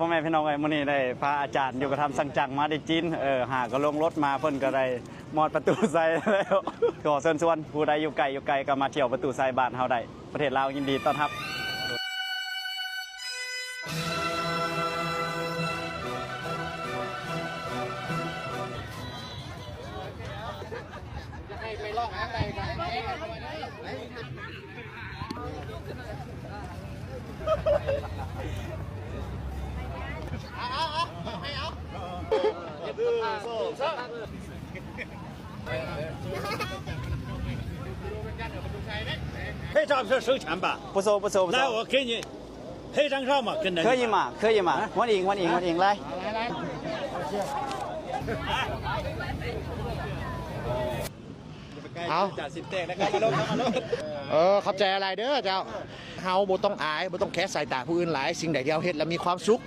พ่อแม่พี่น้องไอ้มื้อนี้ได้พาอาจารย์อยู่กระทำสั่งจังมาได้จีนหาก็ลงรถมาเพิ่นก็ได้มอดประตูไซแล้วก็เชิญชวนผู้ใดอยู่ไกลก็มาเที่ยวประตูไซบ้านเฮาได้ประเทศลาวยินดีต้อนรับไปลอกอะไรกัน黑照片收钱吧？不收不收不收来，我给你黑张照嘛，跟着你。可以嘛可以嘛วันอิง来เอาจ่าสิบเตกนะครับมาลงขอบใจอะไรเด้อเจ้าเฮาบ่ต้องอายบ่ต้องแคสสายตาผู้อื่นหลายสิ่งใดที่เฮาเฮ็ดแล้วมีความสุข